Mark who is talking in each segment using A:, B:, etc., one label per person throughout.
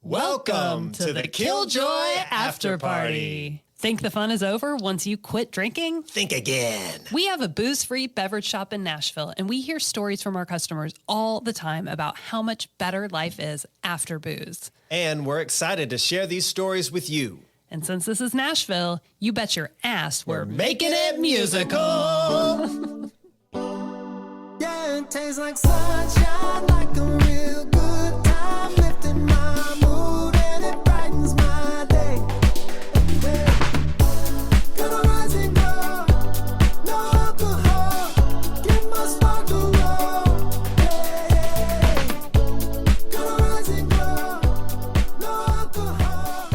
A: Welcome to the Killjoy After Party.
B: Think the fun is over once you quit drinking?
A: Think again.
B: We have a booze-free beverage shop in Nashville, and we hear stories from our customers all the time about how much better life is after booze.
A: And we're excited to share these stories with you.
B: And since this is Nashville, you bet your ass
A: We're making it musical.
C: Yeah, it tastes like sunshine, like a real good time, lifting my mood and it brightens my day. Gonna rise and go, no alcohol, get my sparkle on. Gonna rise and go, no alcohol,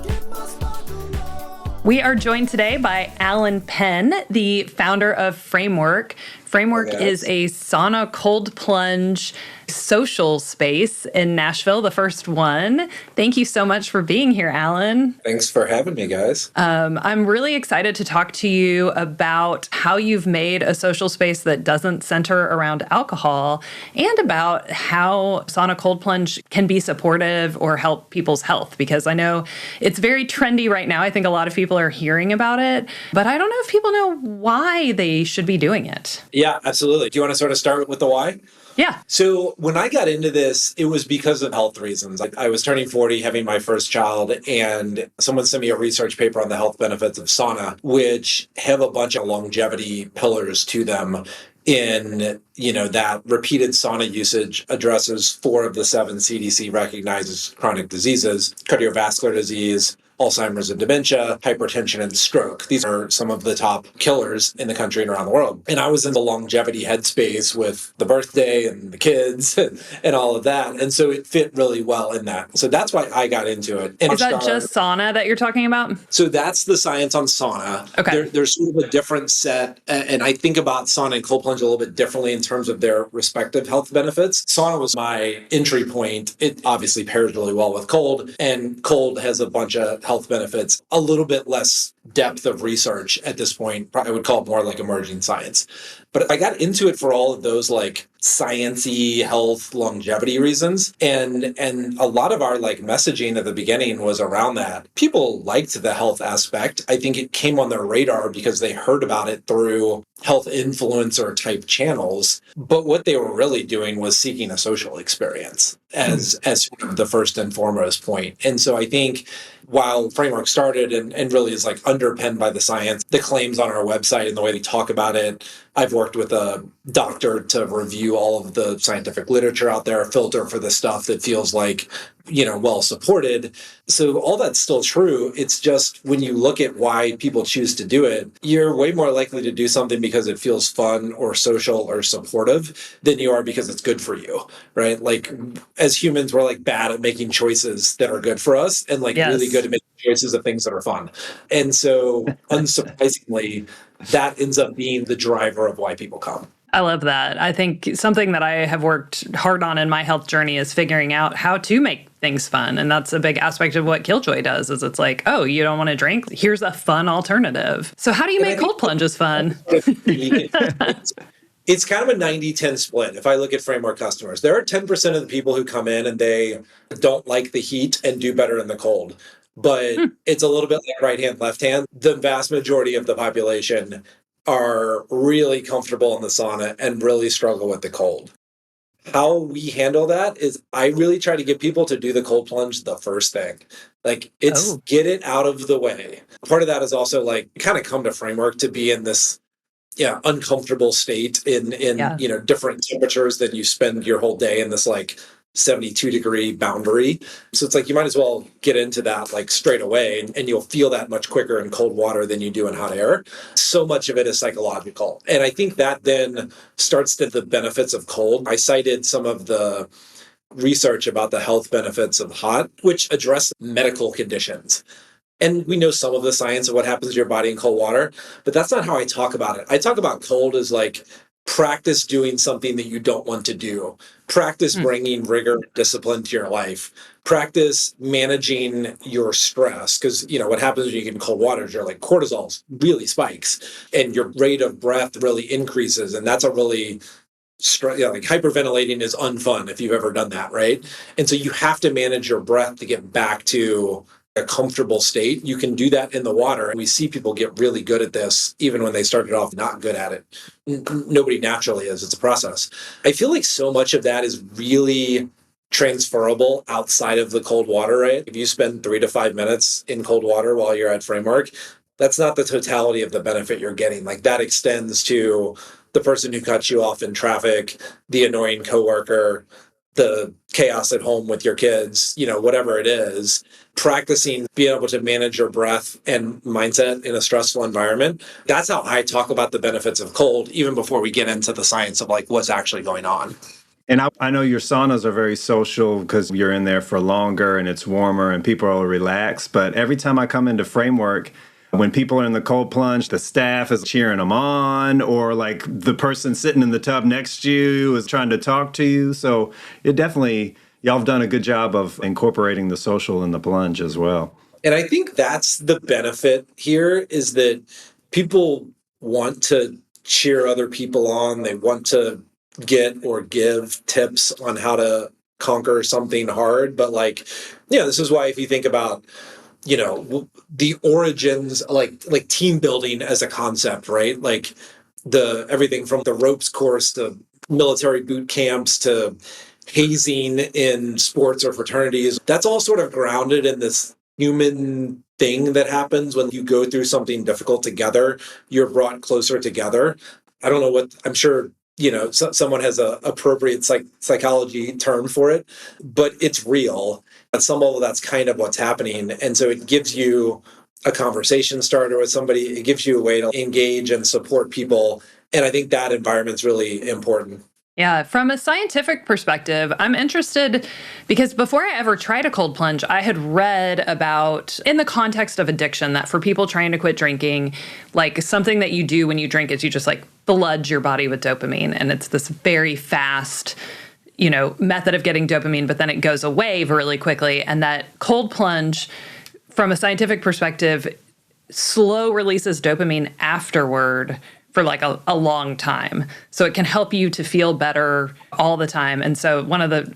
C: get my sparkle on.
D: We are joined today by Allen Penn, the founder of Framework. Framework is a sauna cold plunge social space in Nashville, the first one. Thank you so much for being here, Allen.
E: Thanks for having me, guys.
D: I'm really excited to talk to you about how you've made a social space that doesn't center around alcohol and about how sauna cold plunge can be supportive or help people's health, because I know it's very trendy right now. I think a lot of people are hearing about it, but I don't know if people know why they should be doing it.
E: Yeah, absolutely. Do you want to sort of start with the why?
D: Yeah.
E: So when I got into this, it was because of health reasons. I was turning 40, having my first child, and someone sent me a research paper on the health benefits of sauna, which have a bunch of longevity pillars to them. In, that repeated sauna usage addresses 4 of the 7 CDC recognizes chronic diseases: cardiovascular disease, Alzheimer's and dementia, hypertension, and stroke. These are some of the top killers in the country and around the world. And I was in the longevity headspace with the birthday and the kids and all of that. And so it fit really well in that. So that's why I got into it. And
D: Is that just sauna that you're talking about?
E: So that's the science on sauna.
D: Okay.
E: There's sort of a different set. And I think about sauna and cold plunge a little bit differently in terms of their respective health benefits. Sauna was my entry point. It obviously pairs really well with cold, and cold has a bunch of health benefits, a little bit less depth of research at this point. I would call it more like emerging science. But I got into it for all of those like science-y health longevity reasons. And a lot of our like messaging at the beginning was around that. People liked the health aspect. I think it came on their radar because they heard about it through health influencer type channels. But what they were really doing was seeking a social experience as sort of the first and foremost point. And so I think while Framework started and really is like underpinned by the science, the claims on our website and the way we talk about it, I've worked with a doctor to review all of the scientific literature out there, filter for the stuff that feels like, well supported. So all that's still true. It's just when you look at why people choose to do it, you're way more likely to do something because it feels fun or social or supportive than you are because it's good for you, right? Like as humans, we're like bad at making choices that are good for us and like really good at making choices of things that are fun. And so unsurprisingly, that ends up being the driver of why people come.
D: I love that. I think something that I have worked hard on in my health journey is figuring out how to make things fun. And that's a big aspect of what Killjoy does, is it's like, oh, you don't want to drink? Here's a fun alternative. So how do you make cold plunges fun?
E: It's kind of a 90-10 split. If I look at Framework customers, there are 10% of the people who come in and they don't like the heat and do better in the cold. But it's a little bit like right hand, left hand. The vast majority of the population are really comfortable in the sauna and really struggle with the cold. How we handle that is I really try to get people to do the cold plunge the first thing. Like it's get it out of the way. Part of that is also like kind of come to Framework to be in this uncomfortable state in different temperatures than you spend your whole day in this like 72-degree boundary. So it's like you might as well get into that like straight away and you'll feel that much quicker in cold water than you do in hot air. So much of it is psychological. And I think that then starts to the benefits of cold. I cited some of the research about the health benefits of hot, which address medical conditions. And we know some of the science of what happens to your body in cold water, but that's not how I talk about it. I talk about cold as like practice doing something that you don't want to do. Practice bringing rigor and discipline to your life. Practice managing your stress. Because, what happens when you get in cold water is your like cortisol really spikes and your rate of breath really increases. And that's a really like hyperventilating is unfun if you've ever done that, right? And so you have to manage your breath to get back to a comfortable state. You can do that in the water. And we see people get really good at this, even when they started off not good at it. Nobody naturally is. It's a process. I feel like so much of that is really transferable outside of the cold water, right? If you spend 3 to 5 minutes in cold water while you're at Framework, that's not the totality of the benefit you're getting. Like that extends to the person who cuts you off in traffic, the annoying coworker, the chaos at home with your kids, whatever it is. Practicing being able to manage your breath and mindset in a stressful environment. That's how I talk about the benefits of cold, even before we get into the science of like what's actually going on.
F: And I know your saunas are very social because you're in there for longer and it's warmer and people are relaxed. But every time I come into Framework, when people are in the cold plunge, the staff is cheering them on, or like the person sitting in the tub next to you is trying to talk to you. So y'all have done a good job of incorporating the social in the plunge as well.
E: And I think that's the benefit here is that people want to cheer other people on. They want to get or give tips on how to conquer something hard. But this is why if you think about the origins, like team building as a concept, right? Like everything from the ropes course to military boot camps to hazing in sports or fraternities, that's all sort of grounded in this human thing that happens when you go through something difficult together. You're brought closer together. I don't know I'm sure someone has a appropriate psychology term for it, but it's real. At some level, that's kind of what's happening. And so it gives you a conversation starter with somebody. It gives you a way to engage and support people. And I think that environment's really important.
D: Yeah, from a scientific perspective, I'm interested because before I ever tried a cold plunge, I had read about, in the context of addiction, that for people trying to quit drinking, like something that you do when you drink is you just like flood your body with dopamine. And it's this very fast, method of getting dopamine, but then it goes away really quickly. And that cold plunge, from a scientific perspective, slow releases dopamine afterward for like a long time. So it can help you to feel better all the time. And so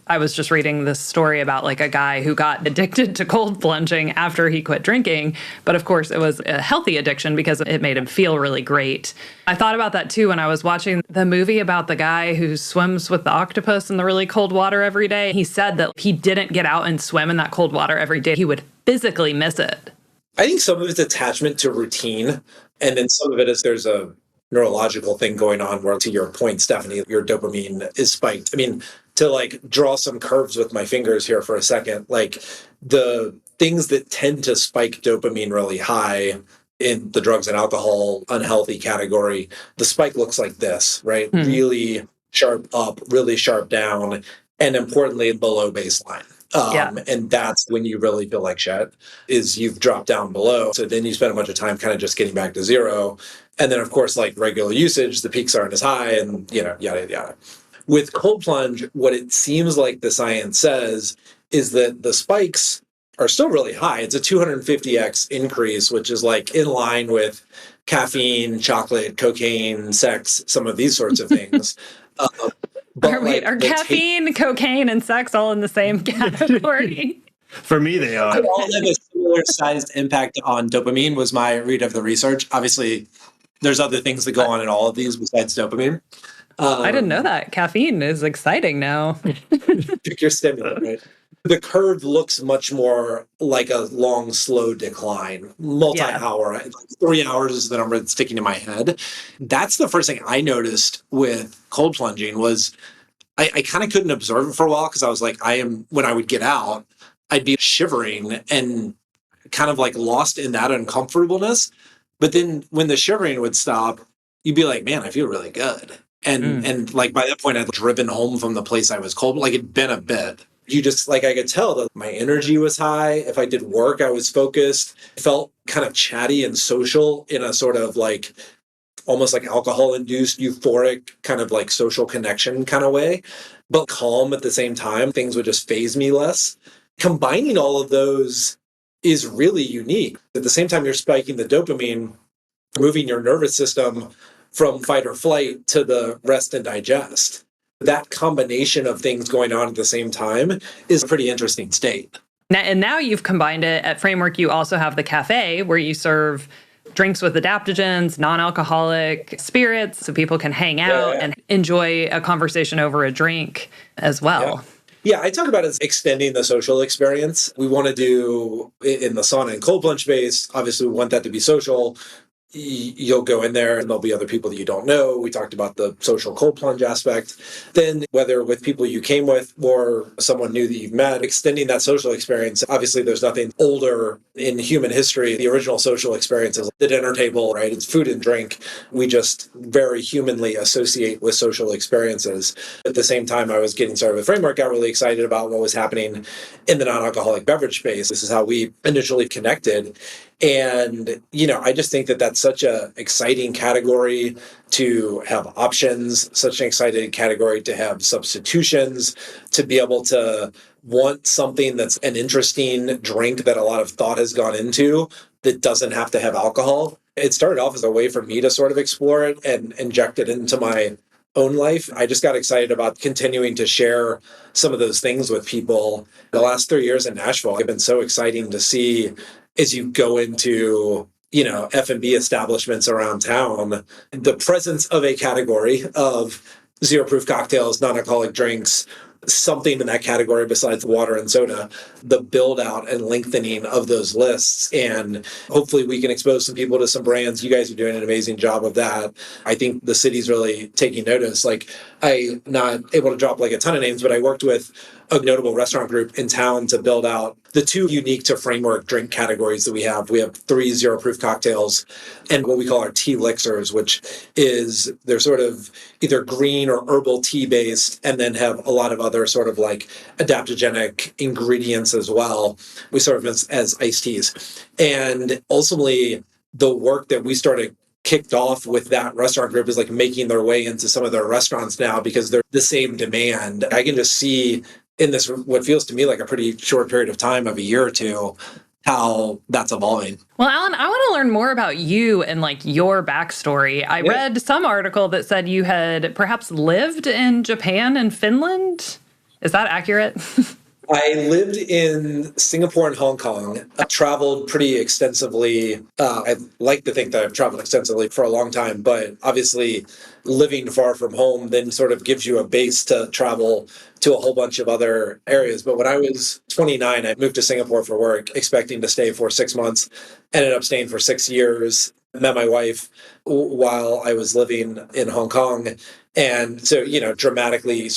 D: I was just reading this story about like a guy who got addicted to cold plunging after he quit drinking. But of course it was a healthy addiction because it made him feel really great. I thought about that too when I was watching the movie about the guy who swims with the octopus in the really cold water every day. He said that he didn't get out and swim in that cold water every day. He would physically miss it.
E: I think some of it's attachment to routine. And then some of it is there's a neurological thing going on where, to your point, Stephanie, your dopamine is spiked. I mean, to like draw some curves with my fingers here for a second, like the things that tend to spike dopamine really high in the drugs and alcohol unhealthy category, the spike looks like this, right? Really sharp up, really sharp down, and importantly, below baseline. And that's when you really feel like shit, is you've dropped down below. So then you spend a bunch of time kind of just getting back to zero. And then, of course, like regular usage, the peaks aren't as high and, yada, yada. With cold plunge, what it seems like the science says is that the spikes are still really high. It's a 250x increase, which is like in line with caffeine, chocolate, cocaine, sex, some of these sorts of things.
D: Are caffeine, cocaine, and sex all in the same category?
F: For me, they are.
E: They all have a similar sized impact on dopamine, was my read of the research. Obviously, there's other things that go on in all of these besides dopamine.
D: I didn't know that. Caffeine is exciting now.
E: Pick your stimulant, right? The curve looks much more like a long, slow decline, multi-hour. Like 3 hours is the number that's sticking in my head. That's the first thing I noticed with cold plunging was I kind of couldn't observe it for a while because I was like, when I would get out, I'd be shivering and kind of like lost in that uncomfortableness. But then when the shivering would stop, you'd be like, man, I feel really good. And like by that point, I'd driven home from the place I was cold. Like it'd been a bit. You just like, I could tell that my energy was high. If I did work, I was focused. I felt kind of chatty and social in a sort of like almost like alcohol-induced, euphoric kind of like social connection kind of way, but calm at the same time. Things would just faze me less. Combining all of those is really unique. At the same time, you're spiking the dopamine, moving your nervous system from fight or flight to the rest and digest. that combination of things going on at the same time is a pretty interesting state.
D: And now you've combined it. At Framework, you also have the cafe where you serve drinks with adaptogens, non-alcoholic spirits, so people can hang out and enjoy a conversation over a drink as well.
E: Yeah, I talk about it as extending the social experience. We want to do in the sauna and cold plunge space. Obviously, we want that to be social. You'll go in there and there'll be other people that you don't know. We talked about the social cold plunge aspect. Then whether with people you came with or someone new that you've met, extending that social experience. Obviously, there's nothing older in human history. The original social experience is the dinner table, right? It's food and drink. We just very humanly associate with social experiences. At the same time, I was getting started with Framework, got really excited about what was happening in the non-alcoholic beverage space. This is how we initially connected. And, I just think that that's such an exciting category to have options, such an exciting category to have substitutions, to be able to want something that's an interesting drink that a lot of thought has gone into that doesn't have to have alcohol. It started off as a way for me to sort of explore it and inject it into my own life. I just got excited about continuing to share some of those things with people. The last 3 years in Nashville have been so exciting to see as you go into, F&B establishments around town, the presence of a category of zero proof cocktails, non-alcoholic drinks, something in that category besides water and soda, the build out and lengthening of those lists. And hopefully we can expose some people to some brands. You guys are doing an amazing job of that. I think the city's really taking notice. I'm not able to drop a ton of names, but I worked with a notable restaurant group in town to build out the two unique to Framework drink categories that we have. We have 3 zero proof cocktails and what we call our tea elixirs, which is they're sort of either green or herbal tea based, and then have a lot of other sort of adaptogenic ingredients as well. We serve them as iced teas. And ultimately, the work that we started kicked off with that restaurant group is making their way into some of their restaurants now because they're the same demand. I can just see in this, what feels to me like a pretty short period of time of a year or two, how that's evolving.
D: Well, Allen, I want to learn more about you and your backstory. I read some article that said you had perhaps lived in Japan and Finland. Is that accurate?
E: I lived in Singapore and Hong Kong. I traveled pretty extensively. I'd like to think that I've traveled extensively for a long time, but obviously living far from home then sort of gives you a base to travel to a whole bunch of other areas. But when I was 29, I moved to Singapore for work, expecting to stay for 6 months. Ended up staying for 6 years. Met my wife while I was living in Hong Kong. And so, dramatically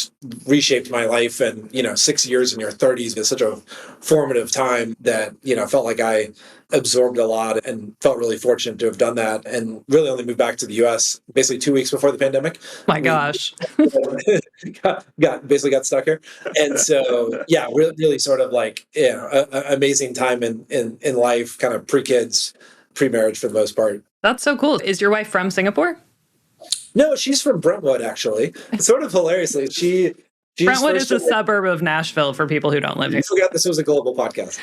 E: reshaped my life. And, 6 years in your 30s is such a formative time that, felt like I absorbed a lot and felt really fortunate to have done that. And really only moved back to the US basically 2 weeks before the pandemic.
D: My gosh.
E: got stuck here. And so, really sort of amazing time in life, kind of pre-kids, pre-marriage for the most part.
D: That's so cool. Is your wife from Singapore?
E: No, she's from Brentwood, actually. Sort of hilariously.
D: Brentwood is a suburb of Nashville for people who don't live here.
E: I forgot this was a global podcast.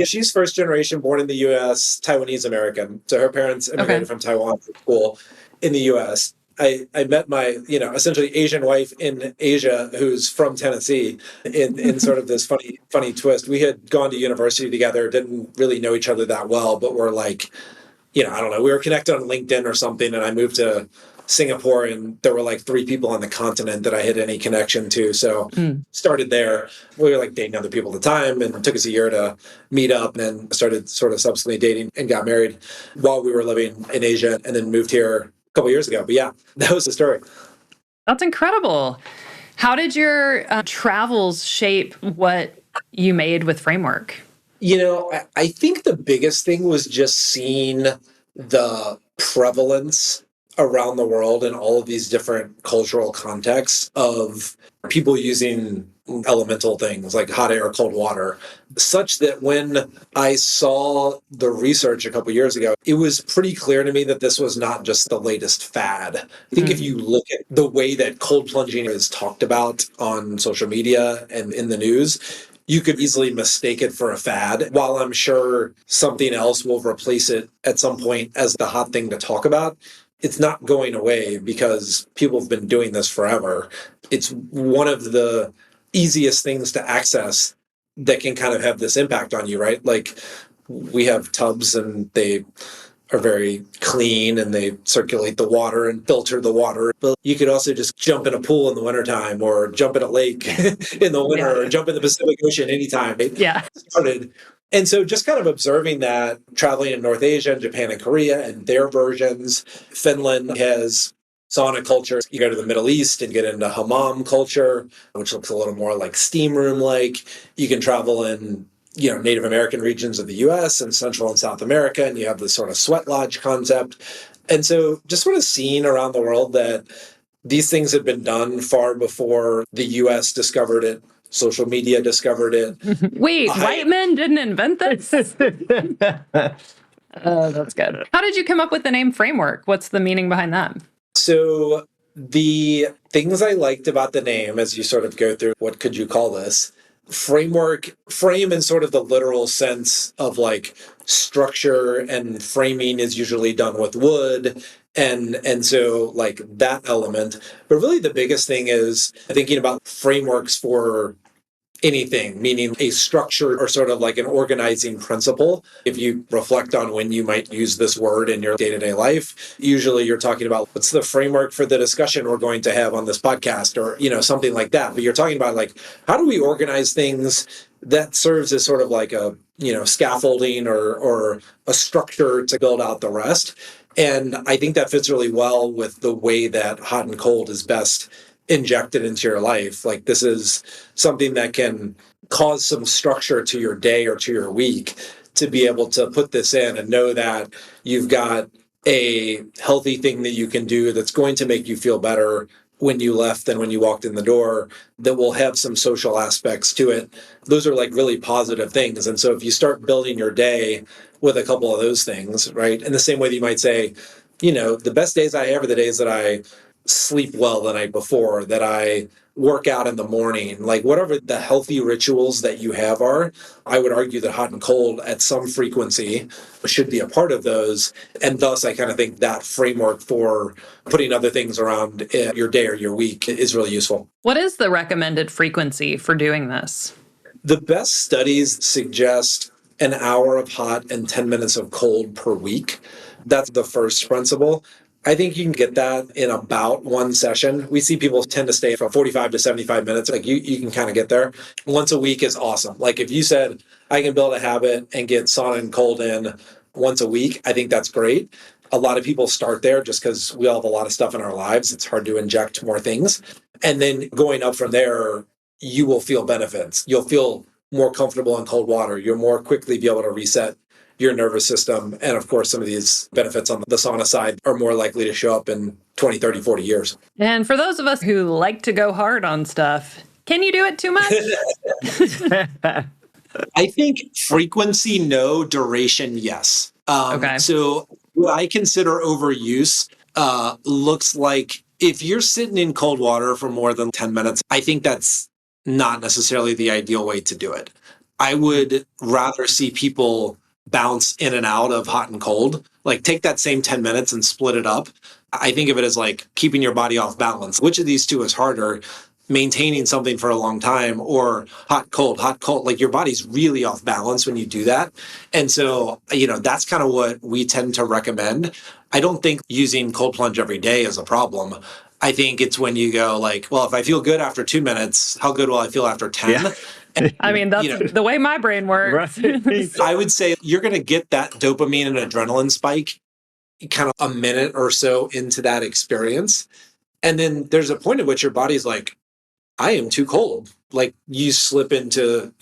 E: She's first generation, born in the U.S., Taiwanese American. So her parents immigrated from Taiwan to school in the U.S. I met my, essentially Asian wife in Asia who's from Tennessee in sort of this funny twist. We had gone to university together, didn't really know each other that well, but we're I don't know, we were connected on LinkedIn or something, and I moved to Singapore and there were 3 people on the continent that I had any connection to. So started there. We were dating other people at the time, and it took us a year to meet up, and then started sort of subsequently dating and got married while we were living in Asia, and then moved here a couple years ago. But yeah, that was the story.
D: That's incredible. How did your travels shape what you made with Framework?
E: I think the biggest thing was just seeing the prevalence around the world in all of these different cultural contexts of people using elemental things like hot air, cold water, such that when I saw the research a couple years ago, it was pretty clear to me that this was not just the latest fad. I think if you look at the way that cold plunging is talked about on social media and in the news, you could easily mistake it for a fad. While I'm sure something else will replace it at some point as the hot thing to talk about, it's not going away because people have been doing this forever. It's one of the easiest things to access that can kind of have this impact on you, right? Like we have tubs and they are very clean and they circulate the water and filter the water. But you could also just jump in a pool in the wintertime or jump in a lake in the winter or jump in the Pacific Ocean anytime.
D: Yeah.
E: Started. And so just kind of observing that, traveling in North Asia and Japan and Korea and their versions. Finland has sauna culture. You go to the Middle East and get into hammam culture, which looks a little more like steam room like. You can travel in Native American regions of the US and Central and South America, and you have this sort of sweat lodge concept. And so just sort of seeing around the world that these things had been done far before the US discovered it, social media discovered it.
D: Wait, white men didn't invent this? That's good. How did you come up with the name Framework? What's the meaning behind that?
E: So the things I liked about the name, as you sort of go through, what could you call this? Framework, frame in sort of the literal sense of like structure, and framing is usually done with wood. And so like that element. But really the biggest thing is thinking about frameworks for anything, meaning a structure or sort of like an organizing principle. If you reflect on when you might use this word in your day-to-day life, usually you're talking about what's the framework for the discussion we're going to have on this podcast, or something like that. But you're talking about like, how do we organize things that serves as sort of like a scaffolding or a structure to build out the rest. And I think that fits really well with the way that hot and cold is best injected into your life. Like this is something that can cause some structure to your day or to your week, to be able to put this in and know that you've got a healthy thing that you can do that's going to make you feel better when you left than when you walked in the door, that will have some social aspects to it. Those are like really positive things. And so if you start building your day with a couple of those things, right? In the same way that you might say, the best days I have are the days that I sleep well the night before, that I work out in the morning, like whatever the healthy rituals that you have are. I would argue that hot and cold at some frequency should be a part of those. And thus, I kind of think that framework for putting other things around your day or your week is really useful.
D: What is the recommended frequency for doing this?
E: The best studies suggest an hour of hot and 10 minutes of cold per week. That's the first principle. I think you can get that in about one session. We see people tend to stay for 45 to 75 minutes. Like you can kind of get there. Once a week is awesome. Like if you said, I can build a habit and get sauna and cold in once a week, I think that's great. A lot of people start there just because we all have a lot of stuff in our lives. It's hard to inject more things. And then going up from there, you will feel benefits. You'll feel more comfortable in cold water. You'll more quickly be able to reset your nervous system. And of course, some of these benefits on the sauna side are more likely to show up in 20, 30, 40 years.
D: And for those of us who like to go hard on stuff, can you do it too much?
E: I think frequency, no. Duration, yes.
D: Okay.
E: So what I consider overuse looks like if you're sitting in cold water for more than 10 minutes, I think that's not necessarily the ideal way to do it. I would rather see people bounce in and out of hot and cold. Like take that same 10 minutes and split it up. I think of it as like keeping your body off balance. Which of these two is harder? Maintaining something for a long time or hot, cold, like your body's really off balance when you do that. And so, that's kind of what we tend to recommend. I don't think using cold plunge every day is a problem. I think it's when you go like, well, if I feel good after 2 minutes, how good will I feel after 10?
F: Yeah.
E: And,
D: I mean, that's the way my brain works.
F: Right.
E: I would say you're going to get that dopamine and adrenaline spike kind of a minute or so into that experience. And then there's a point at which your body's like, I am too cold. Like you slip into,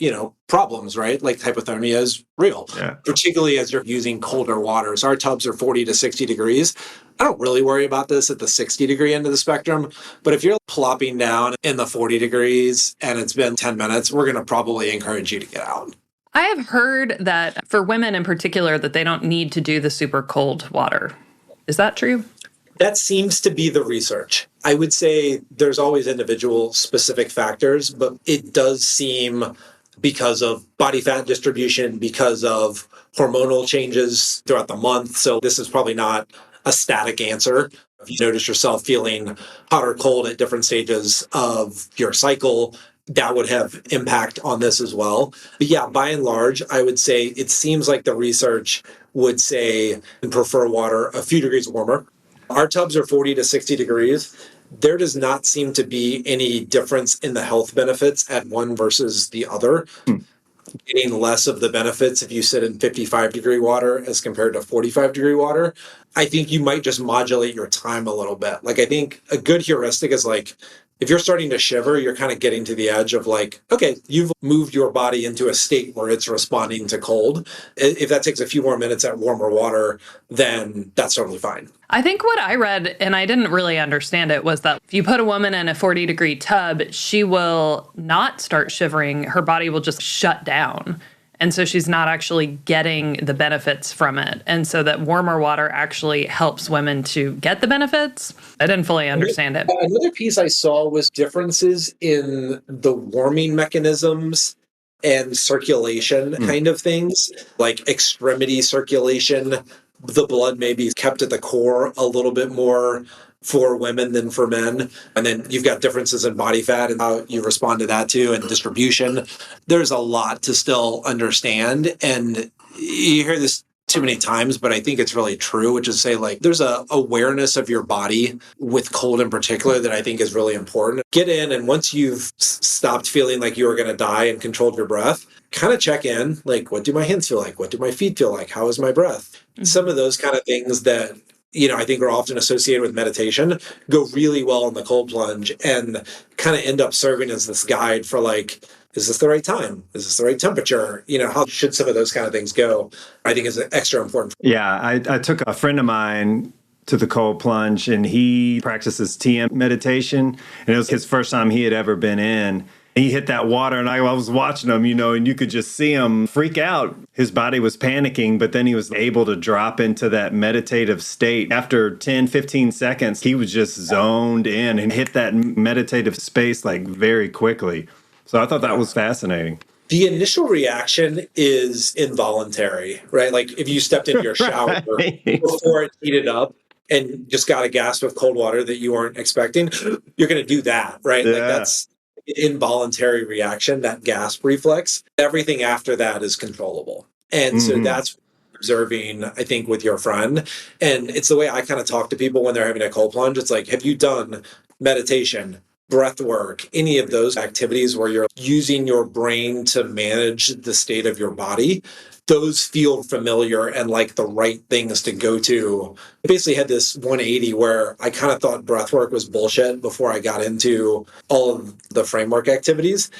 E: problems, right? Like hypothermia is real, particularly as you're using colder waters. Our tubs are 40 to 60 degrees. I don't really worry about this at the 60 degree end of the spectrum. But if you're plopping down in the 40 degrees and it's been 10 minutes, we're going to probably encourage you to get out.
D: I have heard that for women in particular, that they don't need to do the super cold water. Is that true?
E: That seems to be the research. I would say there's always individual specific factors, but it does seem because of body fat distribution, because of hormonal changes throughout the month. So this is probably not a static answer. If you notice yourself feeling hot or cold at different stages of your cycle, that would have impact on this as well. But yeah, by and large, I would say it seems like the research would say and prefer water a few degrees warmer. Our tubs are 40 to 60 degrees. There does not seem to be any difference in the health benefits at one versus the other. Getting less of the benefits if you sit in 55-degree water as compared to 45-degree water. I think you might just modulate your time a little bit. Like, I think a good heuristic is like, if you're starting to shiver, you're kind of getting to the edge of like, okay, you've moved your body into a state where it's responding to cold. If that takes a few more minutes at warmer water, then that's totally fine.
D: I think what I read, and I didn't really understand it, was that if you put a woman in a 40-degree tub, she will not start shivering. Her body will just shut down. And so she's not actually getting the benefits from it. And so that warmer water actually helps women to get the benefits. I didn't fully understand it.
E: Another piece I saw was differences in the warming mechanisms and circulation kind of things, like extremity circulation. The blood may be kept at the core a little bit more for women than for men. And then you've got differences in body fat and how you respond to that too, and distribution. There's a lot to still understand. And you hear this too many times, but I think it's really true, which is say like there's a awareness of your body with cold in particular that I think is really important. Get in, and once you've stopped feeling like you were going to die and controlled your breath, kind of check in, like, what do my hands feel like? What do my feet feel like? How is my breath? Some of those kind of things that, you know, I think are often associated with meditation go really well in the cold plunge and kind of end up serving as this guide for like, is this the right time? Is this the right temperature? You know, how should some of those kind of things go? I think is extra important.
F: Yeah, I took a friend of mine to the cold plunge, and he practices TM meditation, and it was his first time he had ever been in. He hit that water, and I was watching him, you know, and you could just see him freak out. His body was panicking, but then he was able to drop into that meditative state. After 10, 15 seconds, he was just zoned in and hit that meditative space like very quickly. So I thought that was fascinating.
E: The initial reaction is involuntary, right? Like if you stepped into your shower before it heated up and just got a gasp of cold water that you weren't expecting, you're going to do that, right?
F: Yeah.
E: Like that's involuntary reaction, that gasp reflex. Everything after that is controllable. And so that's observing, I think, with your friend. And it's the way I kind of talk to people when they're having a cold plunge. It's like, have you done meditation, breath work, any of those activities where you're using your brain to manage the state of your body? Those feel familiar and like the right things to go to. I basically had this 180 where I kind of thought breath work was bullshit before I got into all of the framework activities.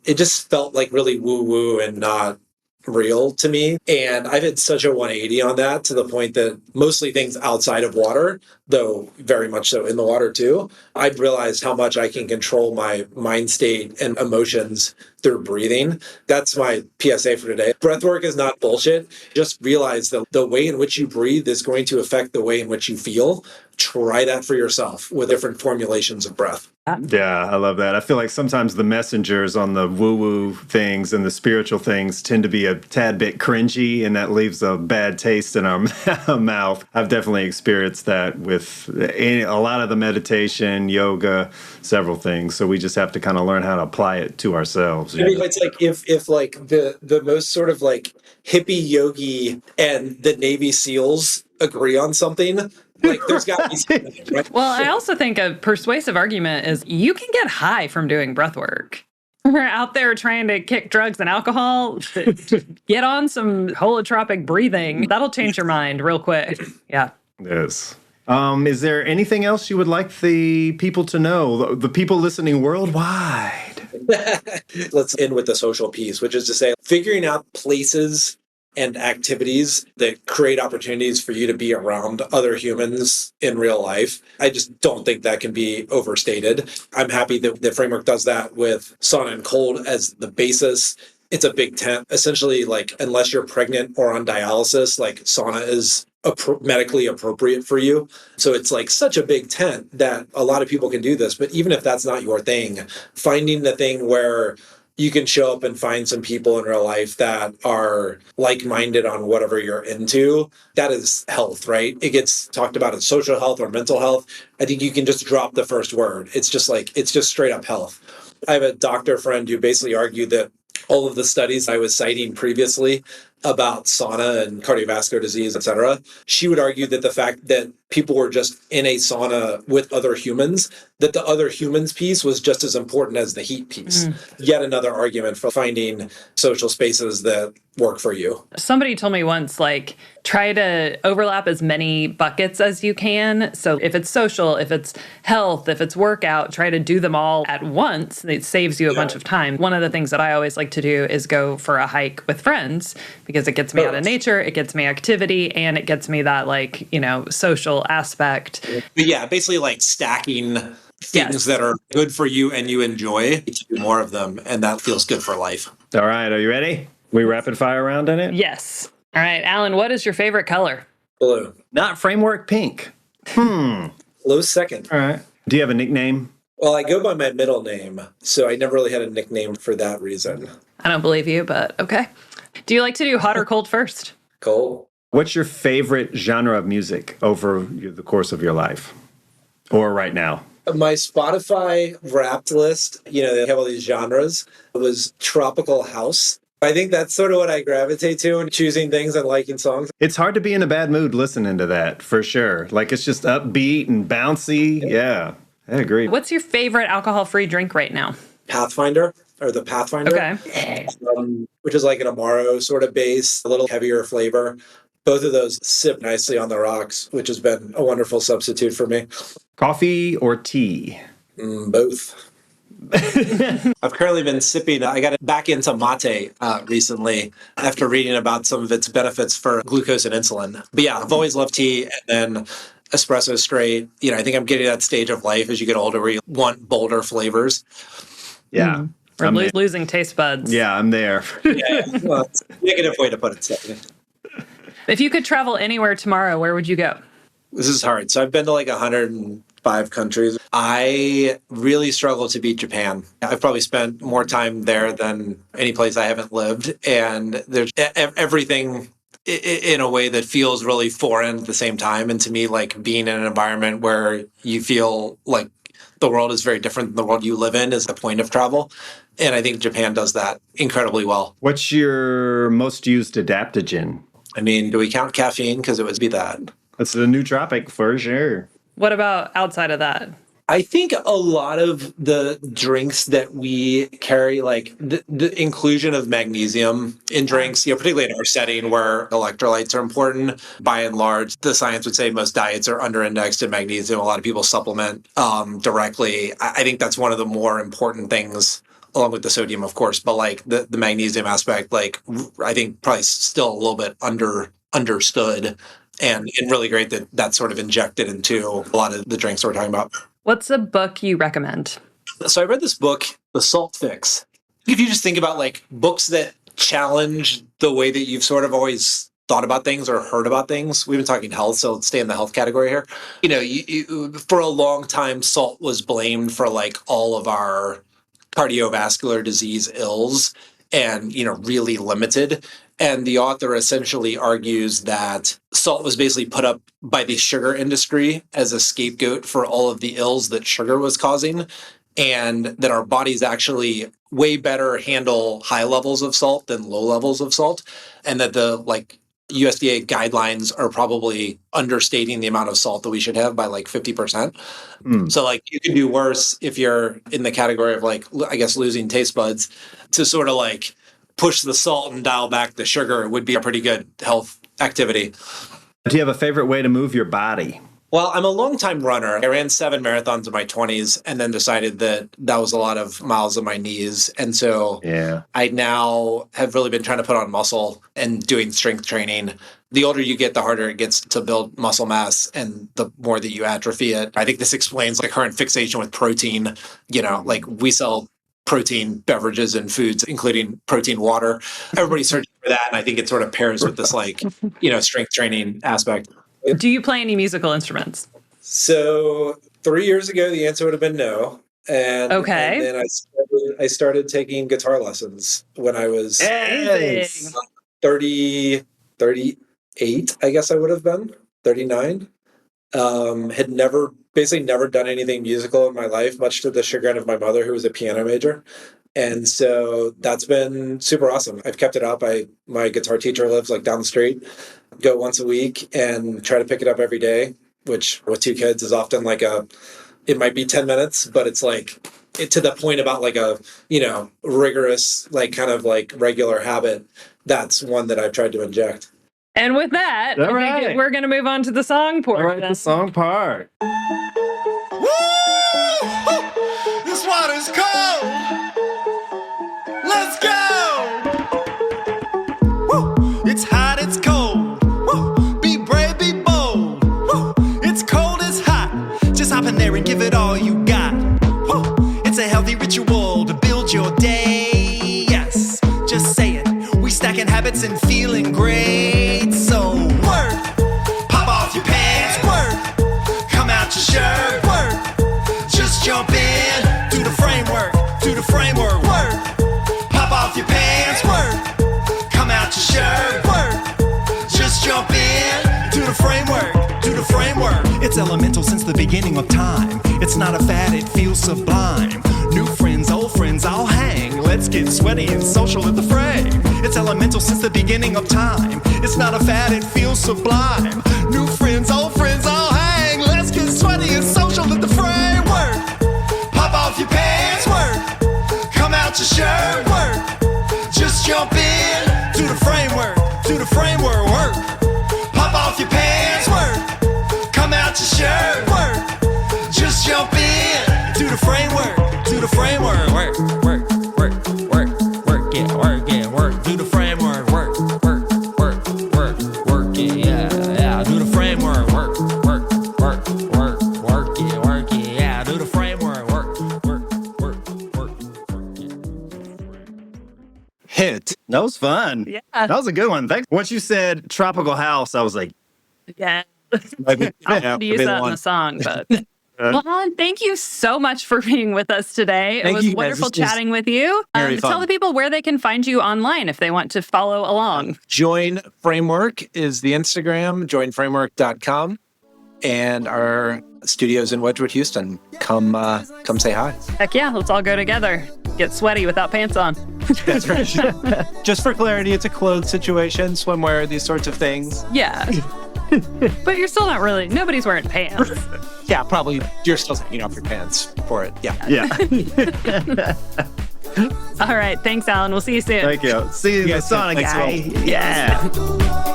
E: It just felt like really woo-woo and not real to me. And I've had such a 180 on that to the point that mostly things outside of water, though very much so in the water too, I've realized how much I can control my mind state and emotions through breathing. That's my PSA for today. Breathwork is not bullshit. Just realize that the way in which you breathe is going to affect the way in which you feel. Try that for yourself with different formulations of breath.
F: Yeah, I love that. I feel like sometimes the messengers on the woo-woo things and the spiritual things tend to be a tad bit cringy, and that leaves a bad taste in our mouth. I've definitely experienced that with a lot of the meditation, yoga, several things. So we just have to kind of learn how to apply it to ourselves.
E: I mean, it's like if like the most sort of like hippie yogi and the Navy SEALs agree on something, like there's got to be something, right?
D: Well, I also think a persuasive argument is you can get high from doing breath work. We're out there trying to kick drugs and alcohol. Get on some holotropic breathing. That'll change your mind real quick. Yeah.
F: Yes. Is there anything else you would like the people to know, the people listening worldwide?
E: Let's end with the social piece, which is to say, figuring out places and activities that create opportunities for you to be around other humans in real life. I just don't think that can be overstated. I'm happy that the framework does that with sauna and cold as the basis. It's a big tent. Essentially, like, unless you're pregnant or on dialysis, like sauna is medically appropriate for you. So it's like such a big tent that a lot of people can do this. But even if that's not your thing, finding the thing where you can show up and find some people in real life that are like-minded on whatever you're into. That is health, right? It gets talked about as social health or mental health. I think you can just drop the first word. It's just straight up health. I have a doctor friend who basically argued that all of the studies I was citing previously about sauna and cardiovascular disease, et cetera, she would argue that the fact that people were just in a sauna with other humans, that the other humans piece was just as important as the heat piece. Yet another argument for finding social spaces that work for you.
D: Somebody told me once, like, try to overlap as many buckets as you can. So if it's social, if it's health, if it's workout, try to do them all at once. It saves you a bunch of time. One of the things that I always like to do is go for a hike with friends because it gets me out of nature, it gets me activity, and it gets me that, like, you know, social aspect.
E: But yeah, basically like stacking things that are good for you and you enjoy, to do more of them, and that feels good for life.
F: All right, are you ready? We rapid fire round in it?
D: Yes. All right, Alan, what is your favorite color?
E: Blue.
F: Not framework pink.
E: Close second.
F: All right. Do you have a nickname?
E: Well, I go by my middle name, so I never really had a nickname for that reason.
D: I don't believe you, but okay. Do you like to do hot or cold first?
E: Cold.
F: What's your favorite genre of music over the course of your life? Or right now?
E: My Spotify Wrapped list, you know, they have all these genres. It was tropical house. I think that's sort of what I gravitate to in choosing things and liking songs.
F: It's hard to be in a bad mood listening to that, for sure. Like, it's just upbeat and bouncy. Yeah, I agree.
D: What's your favorite alcohol-free drink right now?
E: Pathfinder, or the Pathfinder.
D: Okay.
E: Which is like an Amaro sort of base, a little heavier flavor. Both of those sip nicely on the rocks, which has been a wonderful substitute for me.
F: Coffee or tea?
E: Both. I've currently been sipping, I got back into mate recently after reading about some of its benefits for glucose and insulin. But yeah, I've always loved tea, and then espresso straight. You know, I think I'm getting to that stage of life as you get older where you want bolder flavors.
F: Yeah.
D: Or losing taste buds.
F: Yeah, I'm there.
E: Yeah, well, it's a negative way to put it, Stephanie.
D: If you could travel anywhere tomorrow, where would you go?
E: This is hard. So I've been to like 105 countries. I really struggle to beat Japan. I've probably spent more time there than any place I haven't lived. And there's everything in a way that feels really foreign at the same time. And to me, like being in an environment where you feel like the world is very different than the world you live in is the point of travel. And I think Japan does that incredibly well.
F: What's your most used adaptogen?
E: I mean, do we count caffeine? Because it would be that.
F: That's the nootropic for sure.
D: What about outside of that?
E: I think a lot of the drinks that we carry, like the inclusion of magnesium in drinks, you know, particularly in our setting where electrolytes are important, by and large, the science would say most diets are under-indexed in magnesium. A lot of people supplement directly. I think that's one of the more important things, along with the sodium, of course, but like the magnesium aspect, like I think probably still a little bit understood and really great that that's sort of injected into a lot of the drinks we're talking about.
D: What's a book you recommend?
E: So I read this book, The Salt Fix. If you just think about like books that challenge the way that you've sort of always thought about things or heard about things. We've been talking health, so let's stay in the health category here. You know, you for a long time, salt was blamed for like all of our cardiovascular disease ills and, you know, really limited. And the author essentially argues that salt was basically put up by the sugar industry as a scapegoat for all of the ills that sugar was causing, and that our bodies actually way better handle high levels of salt than low levels of salt, and that the like USDA guidelines are probably understating the amount of salt that we should have by like 50%. So like you can do worse if you're in the category of like, I guess, losing taste buds. To sort of like push the salt and dial back the sugar would be a pretty good health activity.
F: Do you have a favorite way to move your body?
E: Well, I'm a longtime runner. I ran 7 marathons in my 20s and then decided that that was a lot of miles on my knees. And so I now have really been trying to put on muscle and doing strength training. The older you get, the harder it gets to build muscle mass and the more that you atrophy it. I think this explains the current fixation with protein. You know, like we sell protein beverages and foods, including protein water. Everybody's searching for that. And I think it sort of pairs with this like, you know, strength training aspect.
D: Do you play any musical instruments?
E: So 3 years ago, the answer would have been no. And
D: Okay.
E: then I started taking guitar lessons when I was
F: Hey!
E: 30, 38, I guess I would have been 39. Had basically never done anything musical in my life, much to the chagrin of my mother, who was a piano major. And so that's been super awesome. I've kept it up. My guitar teacher lives like down the street. Go once a week and try to pick it up every day, which with 2 kids is often like it might be 10 minutes, but it's like to the point about like a, rigorous, like kind of like regular habit. That's one that I've tried to inject.
D: And with that,
F: All right.
D: we're going to move on to the song portion.
F: All right, the song part.
C: Woo! This water's cold. Let's go. Woo! It's hot, it's cold. Woo! Be brave, be bold. Woo! It's cold, it's hot. Just hop in there and give it all you got. Woo! It's a healthy ritual to build your day. Yes, just say it. We stacking habits and feeling great. So work, pop off your pants, work, come out your shirt, work, just jump in, do the framework, work, pop off your pants, work, come out your shirt, work, just jump in, do the framework. It's elemental since the beginning of time. It's not a fad, it feels sublime. New friends, old friends, I'll hang. Let's get sweaty and social at the frame. It's elemental since the beginning of time. It's not a fad, it feels sublime. New friends, old friends, I'll hang. Let's get sweaty and social at the frame. Work, pop off your pants, work, come out your shirt, work, just jump in, do the framework, work, pop off your pants, work, come out your shirt, work, just jump in, do the framework, work, do the framework, yeah, do the framework, yeah, do the framework,
F: Hit. That was fun.
D: Yeah.
F: That was a good one. Thanks. Once you said tropical house, I was like,
D: Yeah.
F: maybe,
D: I'll have to use that in the song, but well, Alan, thank you so much for being with us today.
F: Thank
D: it was
F: you, guys.
D: wonderful
F: This was
D: chatting with you.
F: very
D: Tell
F: fun.
D: the people where they can find you online if they want to follow along.
E: Join Framework is the Instagram, joinframework.com. And our studios in Wedgwood, Houston. Come say hi.
D: Heck yeah, let's all go together. Get sweaty without pants on.
E: That's right. Just for clarity, it's a clothes situation, swimwear, these sorts of things.
D: Yeah. But you're still not really, nobody's wearing pants.
E: Yeah, probably you're still taking off your pants for it. Yeah.
F: yeah.
D: All right. Thanks, Alan. We'll see you soon.
F: Thank you. See you in the
E: Yes,
F: sauna,
E: thanks,
F: guy.
E: Will.
F: Yeah.